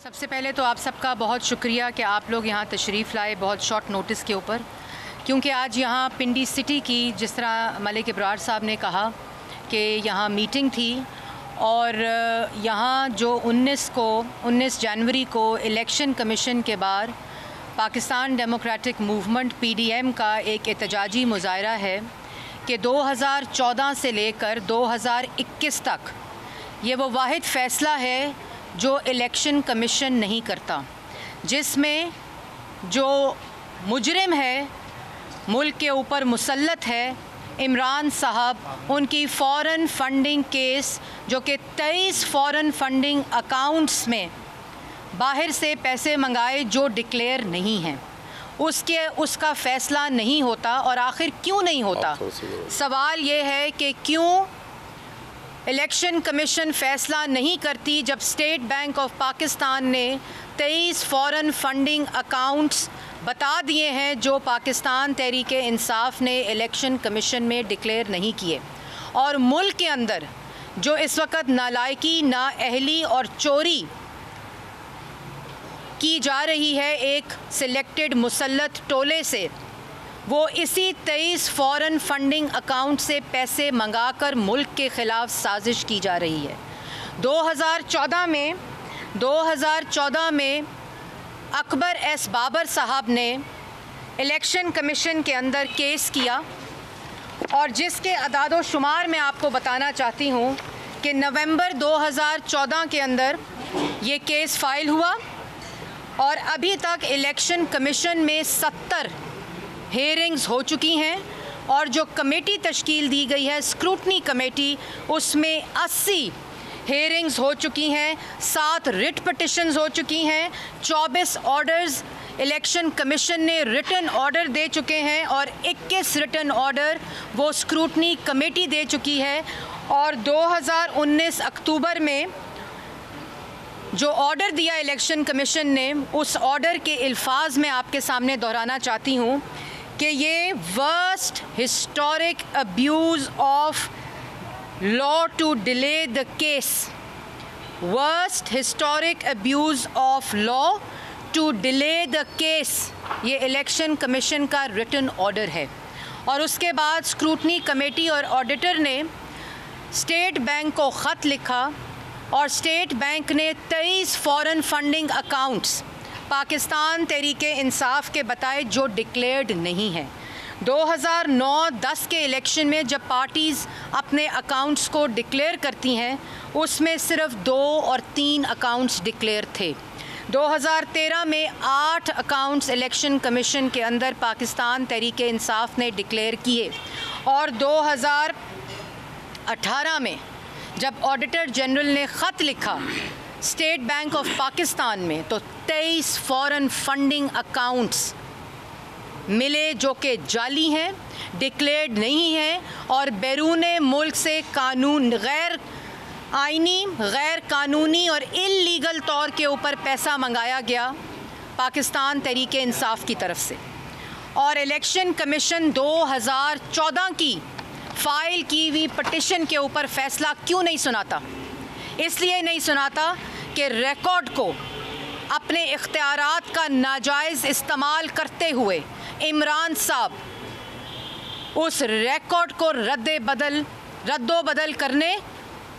सबसे पहले तो आप सबका बहुत शुक्रिया कि आप लोग यहाँ तशरीफ़ लाए बहुत शॉर्ट नोटिस के ऊपर, क्योंकि आज यहाँ पिंडी सिटी की, जिस तरह मलिक इब्रार साहब ने कहा कि यहाँ मीटिंग थी और यहाँ जो 19 जनवरी को इलेक्शन कमीशन के बाद पाकिस्तान डेमोक्रेटिक मूवमेंट PDM का एक एहतजाजी मुज़ाहरा है कि 2014 से लेकर 2021 तक ये वो वाहिद फ़ैसला है जो इलेक्शन कमीशन नहीं करता, जिसमें जो मुजरिम है, मुल्क के ऊपर मुसल्लत है, इमरान साहब, उनकी फ़ॉरेन फंडिंग केस जो कि 23 फ़ॉरेन फंडिंग अकाउंट्स में बाहर से पैसे मंगाए जो डिक्लेयर नहीं हैं, उसका फ़ैसला नहीं होता। और आखिर क्यों नहीं होता? सवाल ये है कि क्यों इलेक्शन कमीशन फ़ैसला नहीं करती जब स्टेट बैंक ऑफ पाकिस्तान ने 23 फ़ॉरेन फंडिंग अकाउंट्स बता दिए हैं जो पाकिस्तान तहरीक इंसाफ ने इलेक्शन कमीशन में डिक्लेयर नहीं किए। और मुल्क के अंदर जो इस वक्त नालायकी, नाअहली और चोरी की जा रही है एक सिलेक्टेड मुसल्लत टोले से, वो इसी 23 फ़ॉरेन फंडिंग अकाउंट से पैसे मंगाकर मुल्क के ख़िलाफ़ साजिश की जा रही है। 2014 में अकबर एस बाबर साहब ने इलेक्शन कमीशन के अंदर केस किया और जिसके अदाद व शुमार मैं आपको बताना चाहती हूँ कि नवंबर 2014 के अंदर ये केस फ़ाइल हुआ और अभी तक इलेक्शन कमीशन में 70 हेयरिंग्स हो चुकी हैं और जो कमेटी तश्कील दी गई है, स्क्रूटनी कमेटी, उसमें 80 हेयरिंग्स हो चुकी हैं, 7 रिट पिटिशंस हो चुकी हैं, 24 ऑर्डर्स इलेक्शन कमीशन ने रिटन ऑर्डर दे चुके हैं और 21 रिटन ऑर्डर वो स्क्रूटनी कमेटी दे चुकी है। और 2019 अक्टूबर में जो ऑर्डर दिया इलेक्शन कमीशन ने, उस ऑर्डर के अल्फाज में आपके सामने दोहराना चाहती हूँ कि ये worst historic abuse of law to delay the case, worst historic abuse of law to delay the case, ये इलेक्शन कमीशन का रिटन ऑर्डर है। और उसके बाद स्क्रूटनी कमेटी और ऑडिटर ने स्टेट बैंक को ख़त लिखा और स्टेट बैंक ने 23 foreign funding accounts Pakistan Tehreek Insaf के बताए जो डिक्लेयर्ड नहीं हैं। 2009-10 के इलेक्शन में जब पार्टीज़ अपने अकाउंट्स को डिक्लेयर करती हैं, उसमें सिर्फ 2 और 3 अकाउंट्स डिक्लेयर थे। 2013 में 8 अकाउंट्स इलेक्शन कमीशन के अंदर पाकिस्तान तहरीक इंसाफ ने डिक्लेयर किए और 2018 में जब ऑडिटर जनरल ने ख़त लिखा स्टेट बैंक ऑफ पाकिस्तान में, तो 23 फ़ॉरेन फंडिंग अकाउंट्स मिले जो कि जाली हैं, डिक्लेयर्ड नहीं हैं और बैरून मुल्क से गैर आइनी, गैर कानूनी और इल्लीगल तौर के ऊपर पैसा मंगाया गया पाकिस्तान तहरीक इंसाफ की तरफ से। और इलेक्शन कमीशन 2014 की फ़ाइल की हुई पटिशन के ऊपर फ़ैसला क्यों नहीं सुनाता? इसलिए नहीं सुनाता कि रिकॉर्ड को अपने इख्तियारात का नाजायज़ इस्तेमाल करते हुए इमरान साहब उस रिकॉर्ड को रद्दो-बदल करने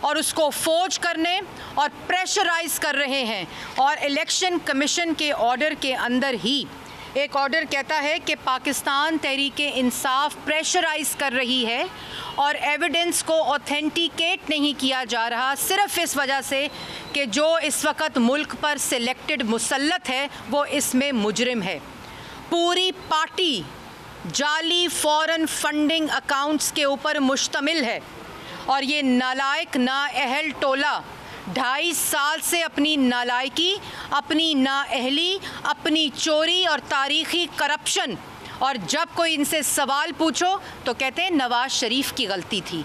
और उसको फोर्ज करने और प्रेशराइज़ कर रहे हैं। और इलेक्शन कमीशन के ऑर्डर के अंदर ही एक ऑर्डर कहता है कि पाकिस्तान तहरीक इंसाफ प्रेशराइज़ कर रही है और एविडेंस को ऑथेंटिकेट नहीं किया जा रहा, सिर्फ़ इस वजह से कि जो इस वक्त मुल्क पर सिलेक्टेड मुसल्लत है वो इसमें मुजरिम है। पूरी पार्टी जाली फ़ॉरेन फंडिंग अकाउंट्स के ऊपर मुश्तमिल है और ये नालायक, नाअहल टोला 2.5 साल से अपनी नालायकी, अपनी नाअहली, अपनी चोरी और तारीख़ी करप्शन, और जब कोई इनसे सवाल पूछो तो कहते हैं नवाज़ शरीफ की गलती थी।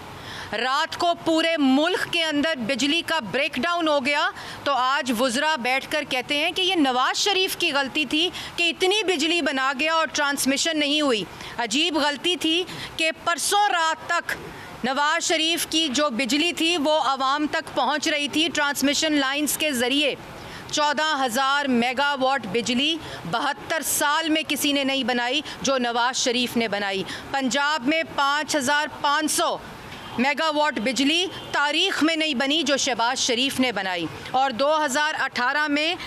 रात को पूरे मुल्क के अंदर बिजली का ब्रेकडाउन हो गया तो आज वुज़रा बैठकर कहते हैं कि ये नवाज़ शरीफ की गलती थी कि इतनी बिजली बना गया और ट्रांसमिशन नहीं हुई। अजीब गलती थी कि परसों रात तक नवाज़ शरीफ की जो बिजली थी वो आवाम तक पहुंच रही थी ट्रांसमिशन लाइंस के ज़रिए। 14,000 मेगावाट बिजली 72 साल में किसी ने नहीं बनाई जो नवाज शरीफ ने बनाई। पंजाब में 5,500 मेगावाट बिजली तारीख़ में नहीं बनी जो शहबाज शरीफ ने बनाई। और 2018 में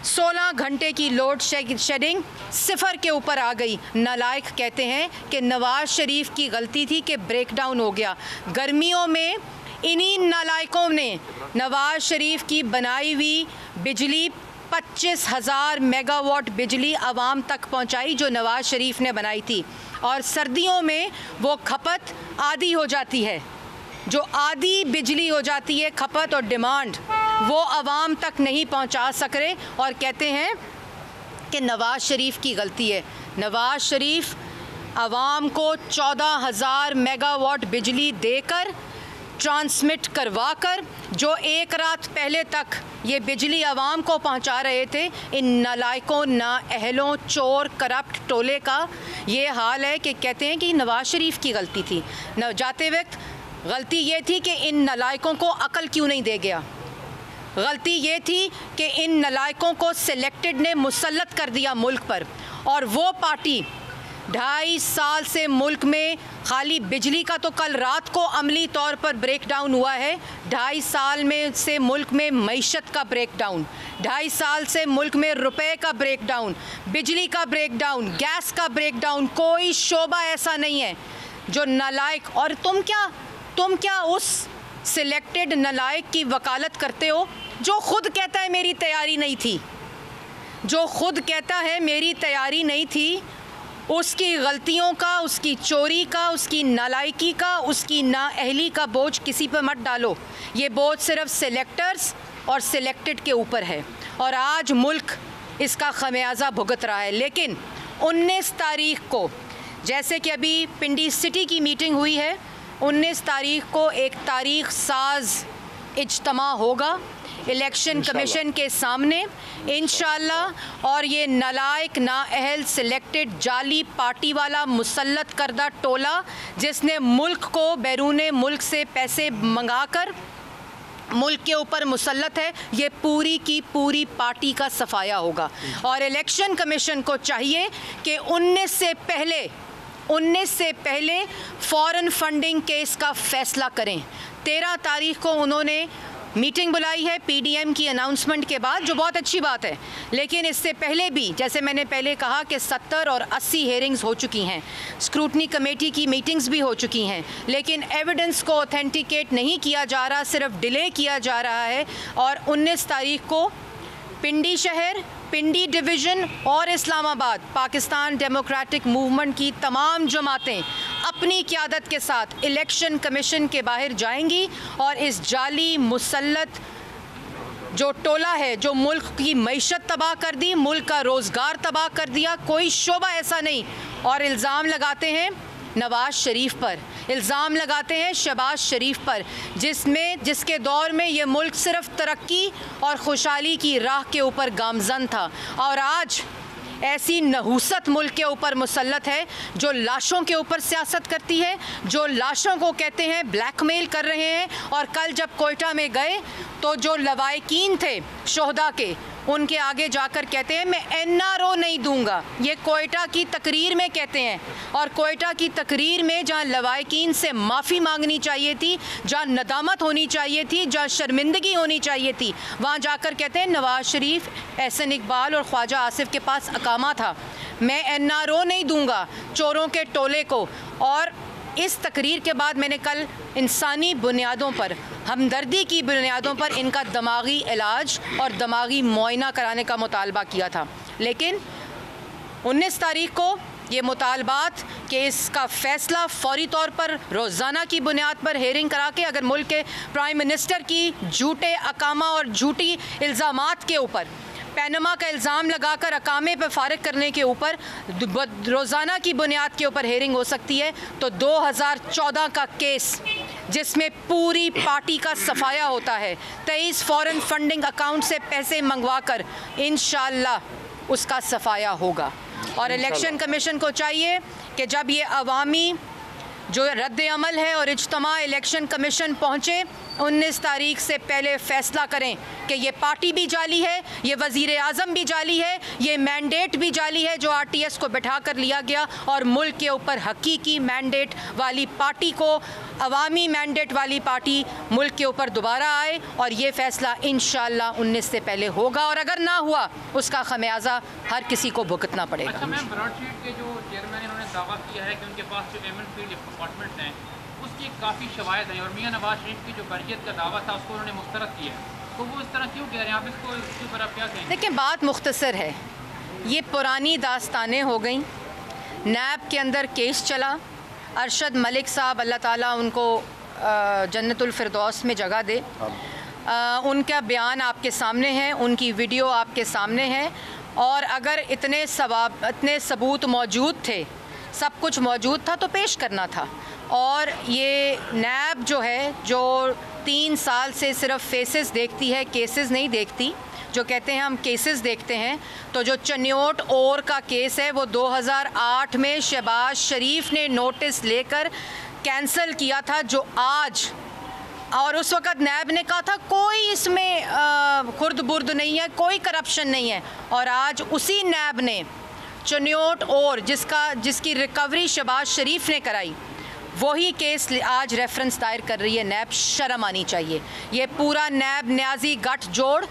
16 घंटे की लोड शेडिंग 0 के ऊपर आ गई। नालायक कहते हैं कि नवाज शरीफ की गलती थी कि ब्रेकडाउन हो गया। गर्मियों में इन्हीं नालायकों ने नवाज शरीफ की बनाई हुई बिजली 25,000 मेगावाट बिजली आवाम तक पहुंचाई जो नवाज शरीफ ने बनाई थी। और सर्दियों में वो खपत आधी हो जाती है, जो आधी बिजली हो जाती है खपत और डिमांड, वो आवाम तक नहीं पहुंचा सक रहे और कहते हैं कि नवाज शरीफ की गलती है। नवाज शरीफ आवाम को 14,000 मेगावाट बिजली देकर ट्रांसमिट करवा कर जो एक रात पहले तक ये बिजली आवाम को पहुंचा रहे थे, इन नालायकों, नाअहलों, चोर, करप्ट टोले का ये हाल है कि कहते हैं कि नवाज शरीफ की गलती थी। न जाते वक्त गलती ये थी कि इन नालायकों को अकल क्यों नहीं दे गया। गलती ये थी कि इन नालायकों को सिलेक्टेड ने मुसल्लत कर दिया मुल्क पर। और वो पार्टी 2.5 साल से मुल्क में खाली बिजली का तो कल रात को अमली तौर पर ब्रेकडाउन हुआ है, 2.5 साल में से मुल्क में मईशत का ब्रेकडाउन, 2.5 साल से मुल्क में रुपए का ब्रेकडाउन, बिजली का ब्रेकडाउन, गैस का ब्रेकडाउन। कोई शोबा ऐसा नहीं है जो नालायक। और तुम क्या उस सिलेक्टेड नालायक की वकालत करते हो जो खुद कहता है मेरी तैयारी नहीं थी, जो खुद कहता है मेरी तैयारी नहीं थी। उसकी गलतियों का, उसकी चोरी का, उसकी नालायकी का, उसकी नाअहली का बोझ किसी पर मत डालो। ये बोझ सिर्फ सिलेक्टर्स और सिलेक्टेड के ऊपर है और आज मुल्क इसका खमियाजा भुगत रहा है। लेकिन 19 तारीख को, जैसे कि अभी पिंडी सिटी की मीटिंग हुई है, 19 तारीख को एक तारीख साज इज्तिमा होगा इलेक्शन कमीशन के सामने इंशाअल्लाह। और ये नालायक, नाअहल, सिलेक्टेड, जाली पार्टी वाला मुसल्लत करदा टोला जिसने मुल्क को बैरूने मुल्क से पैसे मंगाकर मुल्क के ऊपर मुसल्लत है, ये पूरी की पूरी पार्टी का सफाया होगा। और इलेक्शन कमीशन को चाहिए कि 19 से पहले फ़ौरन फंडिंग केस का फ़ैसला करें। 13 तारीख को उन्होंने मीटिंग बुलाई है पीडीएम की अनाउंसमेंट के बाद, जो बहुत अच्छी बात है। लेकिन इससे पहले भी, जैसे मैंने पहले कहा कि 70 और 80 हेयरिंग्स हो चुकी हैं, स्क्रूटनी कमेटी की मीटिंग्स भी हो चुकी हैं, लेकिन एविडेंस को ऑथेंटिकेट नहीं किया जा रहा, सिर्फ डिले किया जा रहा है। और 19 तारीख को पिंडी शहर, पिंडी डिवीज़न और इस्लामाबाद पाकिस्तान डेमोक्रेटिक मूवमेंट की तमाम जमातें अपनी क़यादत के साथ इलेक्शन कमीशन के बाहर जाएंगी और इस जाली मुसल्लत जो टोला है, जो मुल्क की मईशत तबाह कर दी, मुल्क का रोज़गार तबाह कर दिया, कोई शोबा ऐसा नहीं। और इल्ज़ाम लगाते हैं नवाज शरीफ पर, इल्ज़ाम लगाते हैं शहबाज शरीफ पर, जिसके दौर में ये मुल्क सिर्फ तरक्की और खुशहाली की राह के ऊपर गामज़न था। और आज ऐसी नहूसत मुल्क के ऊपर मुसल्लत है जो लाशों के ऊपर सियासत करती है, जो लाशों को कहते हैं ब्लैकमेल कर रहे हैं। और कल जब कोयटा में गए तो जो लवाहिकीन थे शोहदा के, उनके आगे जाकर कहते हैं मैं एनआरओ नहीं दूंगा। ये कोयटा की तकरीर में कहते हैं। और कोयटा की तकरीर में जहाँ लवाहिकीन से माफ़ी मांगनी चाहिए थी, जहाँ नदामत होनी चाहिए थी, जहाँ शर्मिंदगी होनी चाहिए थी, वहाँ जाकर कहते हैं नवाज शरीफ, एहसन इकबाल और ख्वाजा आसिफ के पास अकामा था, मैं एनआरओ नहीं दूंगा चोरों के टोले को। और इस तकरीर के बाद मैंने कल इंसानी बुनियादों पर, हमदर्दी की बुनियादों पर इनका दिमागी इलाज और दिमागी मुआयना कराने का मुतालबा किया था। लेकिन 19 तारीख को ये मुतालबात कि इसका फ़ैसला फ़ौरी तौर पर रोज़ाना की बुनियाद पर हेयरिंग करा के, अगर मुल्क के प्राइम मिनिस्टर की झूठे अकामा और झूठी इल्ज़ामात के ऊपर, पैनमा का इल्ज़ाम लगाकर अकामे पर फारिग करने के ऊपर रोज़ाना की बुनियाद के ऊपर हेयरिंग हो सकती है, तो 2014 का केस जिसमें पूरी पार्टी का सफाया होता है, 23 फ़ॉरेन फंडिंग अकाउंट से पैसे मंगवा कर इंशाअल्लाह उसका सफाया होगा। और इलेक्शन कमीशन को चाहिए कि जब ये अवामी जो रद्द अमल है और इज्तिमा इलेक्शन कमीशन पहुँचे 19 तारीख से पहले फ़ैसला करें कि ये पार्टी भी जाली है, ये वज़ीर आज़म भी जाली है, ये मैंडेट भी जाली है जो RTS को बिठा कर लिया गया, और मुल्क के ऊपर हकीकी मैंडेट वाली पार्टी को, अवामी मैंडेट वाली पार्टी मुल्क के ऊपर दोबारा आए, और ये फ़ैसला इंशाअल्लाह 19 से पहले होगा, और अगर ना हुआ उसका खमियाजा हर किसी को भुगतना पड़ेगा। अच्छा मैम, ब्रॉडशीट के जो चेयरमैन इन्होंने दावा किया है कि उनके पास जो एमन फील्ड अपार्टमेंट्स हैं उसकी काफ़ी शवायद है, और मियां नवाज शरीफ की जो बरजियत का दावा था उसको उन्होंने मुस्तरद किया है, तो वो इस तरह क्यों कह रहे हैं आप इसको, इसके ऊपर आप क्या कहेंगे? देखिए, बात मुख्तसर है, ये पुरानी दास्तानें हो गई। नैब के अंदर केस चला, अरशद मलिक साहब अल्लाह ताला उनको जन्नतुल फिरदौस में जगह दे, उनका बयान आपके सामने है, उनकी वीडियो आपके सामने है, और अगर इतने सबूत मौजूद थे, सब कुछ मौजूद था तो पेश करना था। और ये नैब जो है, जो 3 साल से सिर्फ फेसेस देखती है, केसेस नहीं देखती, जो कहते हैं हम केसेस देखते हैं, तो जो चन्योट और का केस है वो 2008 में शहबाज शरीफ ने नोटिस लेकर कैंसिल किया था, जो आज, और उस वक़्त नैब ने कहा था कोई इसमें खुर्द बुर्द नहीं है, कोई करप्शन नहीं है, और आज उसी नैब ने चन्योट और जिसकी रिकवरी शहबाज शरीफ ने कराई, वही केस आज रेफरेंस दायर कर रही है नैब। शर्म आनी चाहिए। ये पूरा नैब न्याजी गठजोड़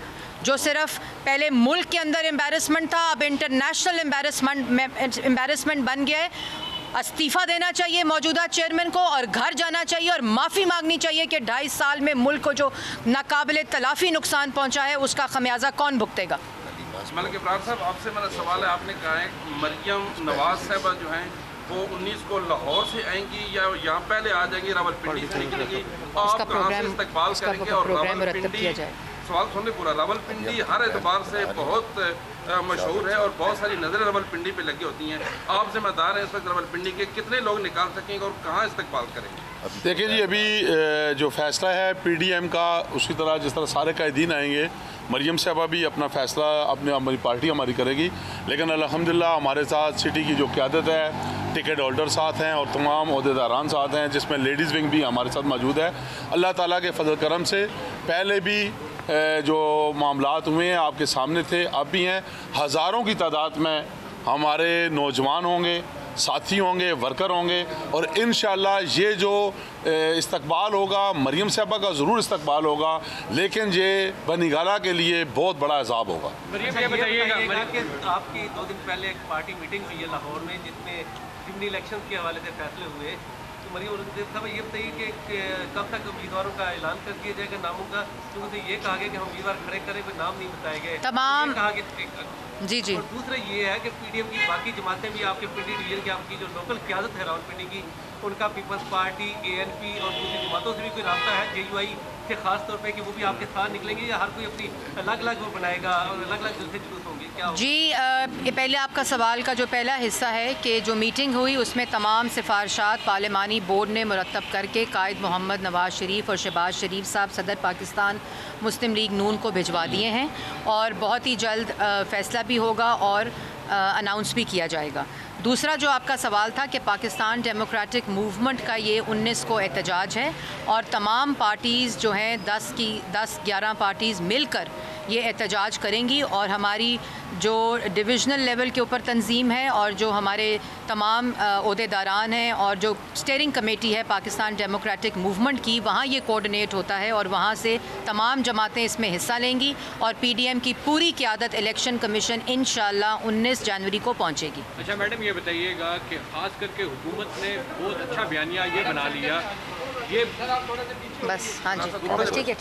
जो सिर्फ पहले मुल्क के अंदर एम्बैरसमेंट था, अब इंटरनेशनल एम्बैरसमेंट बन गया है। इस्तीफ़ा देना चाहिए मौजूदा चेयरमैन को, और घर जाना चाहिए और माफ़ी मांगनी चाहिए कि 2.5 साल में मुल्क को जो नाकाबिले तलाफ़ी नुकसान पहुँचा है उसका खमियाजा कौन भुगतेगा। मलिक इब्रार साहब, आपसे मेरा सवाल है, आपने कहा है मरियम नवाज साहबा जो हैं वो 19 को लाहौर से आएंगी या यहाँ पहले आ जाएंगी, रावलपिंडी से निकलेंगी, आप कहाँ से इस्तकबाल करेंगे? और रावलपिंडी, सवाल सुनने पूरा, रावलपिंडी हर एतबार से बहुत मशहूर है और बहुत सारी नज़रें रावलपिंडी पे लगी होती हैं, आप जिम्मेदार हैं इस वक्त रावलपिंडी के, कितने लोग निकाल सकेंगे और कहाँ इस्तकबाल करेंगे? देखिए जी, अभी जो फैसला है PDM का, उसी तरह जिस तरह सारे कायदीन आएंगे, मरियम साहबा भी अपना फ़ैसला हमारी पार्टी हमारी करेगी, लेकिन अल्हम्दुलिल्लाह हमारे साथ सिटी की जो क़यादत है, टिकट होल्डर साथ हैं और तमाम ओहदेदारान साथ हैं, जिसमें लेडीज़ विंग भी हमारे साथ मौजूद है। अल्लाह ताला के फजल करम से पहले भी जो मामलात हुए हैं आपके सामने थे, अब भी हैं। हज़ारों की तादाद में हमारे नौजवान होंगे, साथी होंगे, वर्कर होंगे, और इंशाअल्लाह ये जो इस्तकबाल होगा, मरियम साहबा का ज़रूर इस्तकबाल होगा, लेकिन ये बनिगाला के लिए बहुत बड़ा अज़ाब होगा। ये बताइएगा कि आपकी 2 दिन पहले एक पार्टी मीटिंग हुई है लाहौर में, जिसमें जिमनी इलेक्शन के हवाले से फैसले हुए, तो मरियम साहब ये बताइए कि कब तक उम्मीदवारों का ऐलान कर दिया जाएगा नामों का, क्योंकि ये कहा गया कि हम उम्मीदवार खड़े करें, कोई नाम नहीं बताए गए तमाम कहा गया। जी। और दूसरा ये है कि PDM की बाकी जमातें भी, आपके पिंडी डिवीजन की आपकी जो लोकल क़यादत है रावलपिंडी की, उनका पीपल्स पार्टी, ANP और दूसरी जमातों से भी कोई रास्ता है JUI से, ख़ास तौर पे कि वो भी आपके साथ निकलेंगे, या हर कोई अपनी अलग अलग वो बनाएगा और अलग अलग जलसे जुलूस होंगे, क्या होगा? जी, पहले आपका सवाल का जो पहला हिस्सा है कि जो मीटिंग हुई उसमें तमाम सिफारशात पार्लिमानी बोर्ड ने मुरतब करके कायद मोहम्मद नवाज शरीफ और शहबाज शरीफ साहब सदर पाकिस्तान मुस्लिम लीग नून को भिजवा दिए हैं, और बहुत ही जल्द फ़ैसला भी होगा और अनाउंस भी किया जाएगा। दूसरा जो आपका सवाल था कि पाकिस्तान डेमोक्रेटिक मूवमेंट का ये 19 को एहतजाज है, और तमाम पार्टीज़ जो हैं 10-11 पार्टीज़ मिलकर ये एहतजाज करेंगी, और हमारी जो डिविजनल लेवल के ऊपर तंजीम है और जो हमारे तमाम ओहदेदारान हैं और जो स्टीयरिंग कमेटी है पाकिस्तान डेमोक्रेटिक मूवमेंट की, वहाँ ये कोऑर्डिनेट होता है, और वहाँ से तमाम जमातें इसमें हिस्सा लेंगी, और PDM की पूरी क़यादत इलेक्शन कमीशन इंशाअल्लाह 19 जनवरी को पहुँचेगी। अच्छा मैडम, ये बताइएगा कि ख़ास करके हुकूमत ने बहुत अच्छा बयानिया ये बना लिया, ये बस हाँ जी, बस ठीक है।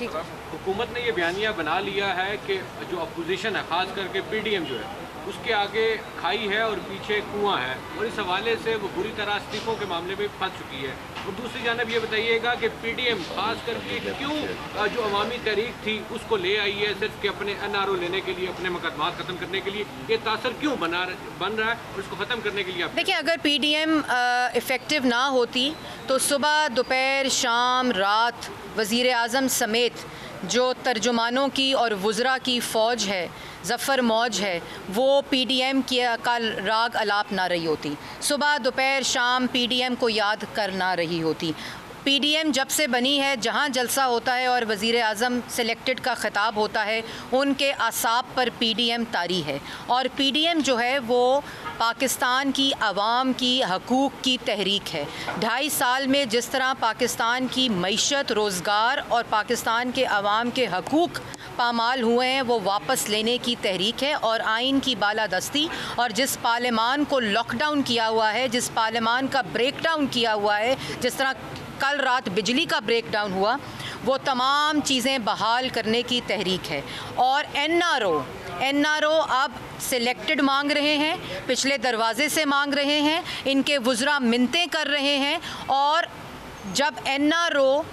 हुकूमत ने ये बयानिया बना लिया है कि जो अपोजिशन है, ख़ास करके PDM जो है, उसके आगे खाई है और पीछे कुआं है, और इस हवाले से वो बुरी तरह इस्तीफ़ों के मामले में फंस चुकी है। और दूसरी जानब ये बताइएगा कि PDM खास करके क्यों जो अवामी तहरीक थी उसको ले आई है, सिर्फ कि अपने NRO लेने के लिए, अपने मुकदमात ख़त्म करने के लिए, ये तासर क्यों बन रहा है, और उसको ख़त्म करने के लिए? देखिए, अगर PDM इफ़ेक्टिव ना होती तो सुबह, दोपहर, शाम, रात वज़ीर आज़म समेत जो तर्जुमानों की और वुज़रा की फ़ौज है, ज़फ़र मौज है, वो PDM का राग अलाप ना रही होती, सुबह दोपहर शाम PDM को याद कर ना रही होती। PDM जब से बनी है, जहाँ जलसा होता है और वज़ीर आज़म सेलेक्टेड का ख़िताब होता है, उनके आसाब पर PDM तारी है। और PDM जो है वो पाकिस्तान की आवाम की हकूक़ की तहरीक है। 2.5 साल में जिस तरह पाकिस्तान की मईशत, रोज़गार और पाकिस्तान के आवाम के हकूक़ पामाल हुए हैं, वो वापस लेने की तहरीक है। और आइन की बालादस्ती और जिस पार्लियामान को लॉकडाउन किया हुआ है, जिस पार्लियामान का ब्रेक डाउन किया हुआ है, जिस तरह कल रात बिजली का ब्रेक डाउन हुआ, वो तमाम चीज़ें बहाल करने की तहरीक है। और NRO अब सिलेक्टेड मांग रहे हैं, पिछले दरवाजे से मांग रहे हैं, इनके वुज़रा मिन्नतें कर रहे हैं। और जब NRO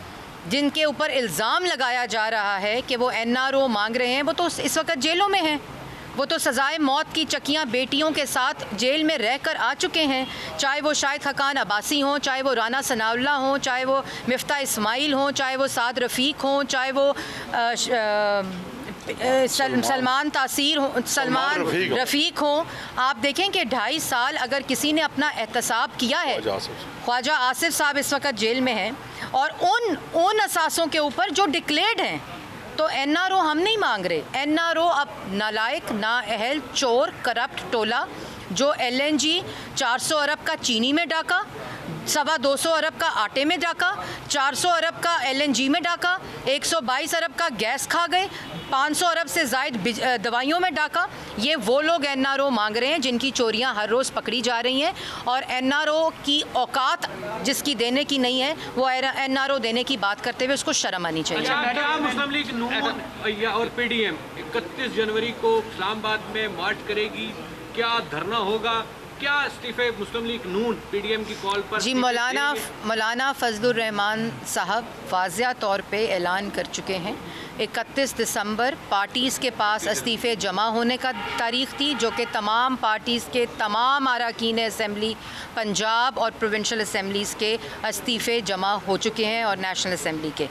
जिनके ऊपर इल्ज़ाम लगाया जा रहा है कि वो NRO मांग रहे हैं, वो तो इस वक्त जेलों में हैं, वो तो सज़ाए मौत की चक्कियाँ बेटियों के साथ जेल में रह कर आ चुके हैं, चाहे वो शाहिद हकान अब्बासी हों, चाहे वो राना सनाउल्लाह हों, चाहे वो मिफ्ता इस्माइल हों, चाहे वो साद रफ़ीक हों, चाहे वो सलमान रफ़ीक हों। आप देखें कि 2.5 साल अगर किसी ने अपना एहतसाब किया है, ख्वाजा आसिफ साहब इस वक्त जेल में हैं, और उन असासों के ऊपर जो डिक्लेयर्ड हैं, तो NRO हम नहीं मांग रहे। NRO अब नालायक, नाअहल, चोर, करप्ट टोला जो LNG 400 अरब का चीनी में डाका, 250 अरब का आटे में डाका, 400 अरब का LNG में डाका, 122 अरब का गैस खा गए, 500 अरब से ज़ायद दवाइयों में डाका, ये वो लोग NRO मांग रहे हैं जिनकी चोरियां हर रोज़ पकड़ी जा रही हैं। और NRO की औकात जिसकी देने की नहीं है, वो NRO देने की बात करते हुए उसको शर्म आनी चाहिए। क्या मुस्लिम लीग नून और PDM 31 जनवरी को इस्लामाबाद में मार्च करेगी? क्या धरना होगा? क्या इस्तीफे मुस्लिम लीग नून PDM की कॉल पर? जी, मौलाना फजलुर रहमान साहब वाज़िया तौर पे ऐलान कर चुके हैं। 31 दिसंबर पार्टीज़ के पास इस्तीफ़े जमा होने का तारीख़ थी, जो कि तमाम पार्टीज़ के तमाम अरकान असम्बली पंजाब और प्रोविंशियल असम्बलीज़ के इस्तीफ़े जमा हो चुके हैं, और नेशनल असम्बली के।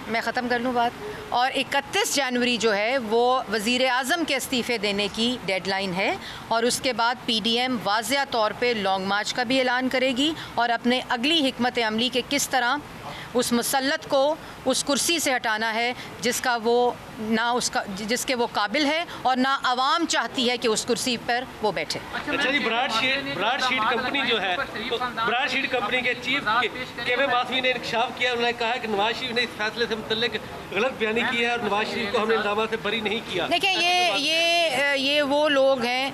मैं ख़त्म कर लूँ बात। और 31 जनवरी जो है वो वज़ीर आज़म के इस्तीफ़े देने की डेडलाइन है, और उसके बाद PDM वाज़िया तौर पे लॉन्ग मार्च का भी ऐलान करेगी और अपने अगली हिकमत अमली के किस तरह उस मुसल्लत को उस कुर्सी से हटाना है जिसके वो काबिल है, और ना आवाम चाहती है कि उस कुर्सी पर वो बैठे। अच्छा जी, ब्राडशीट कंपनी जो है, ब्राडशीट कंपनी के चीफ केवे माफी ने इंकशाफ किया, उन्होंने कहा कि नवाज शरीफ ने इस फैसले से मुतल्लिक गलत बयानी की है और नवाज शरीफ को हमने इल्ज़ाम से बरी नहीं किया। देखिए, ये वो लोग हैं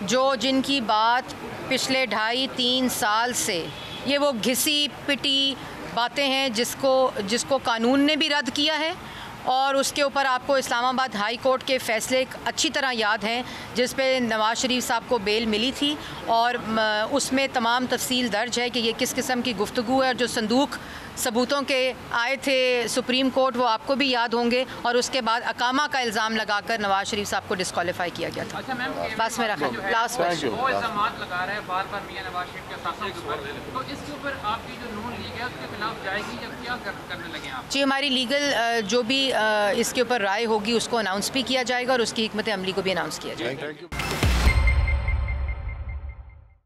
जिनकी बात पिछले 2.5-3 साल से ये वो घिसी पिटी बातें हैं जिसको कानून ने भी रद्द किया है, और उसके ऊपर आपको इस्लामाबाद हाई कोर्ट के फ़ैसले अच्छी तरह याद हैं जिस पे नवाज़ शरीफ साहब को बेल मिली थी, और उसमें तमाम तफसील दर्ज है कि ये किस किस्म की गुफ्तगू है। और जो संदूक सबूतों के आए थे सुप्रीम कोर्ट, वो आपको भी याद होंगे, और उसके बाद अकामा का इल्ज़ाम लगाकर नवाज़ शरीफ साहब को डिस्क्वालीफाई किया गया था। अच्छा मैम, बस मेरा लास्ट क्वेश्चन, वो इल्ज़ामात लगा रहे हैं बार-बार मियां नवाज शरीफ के साथ, तो इसके ऊपर आपकी जो नून लीग है उसके खिलाफ जाएगी या क्या करने लगे आप? जी, हमारी लीगल जो भी इसके ऊपर राय होगी उसको अनाउंस भी किया जाएगा और उसकी हिकमत अमली को भी अनाउंस किया जाएगा।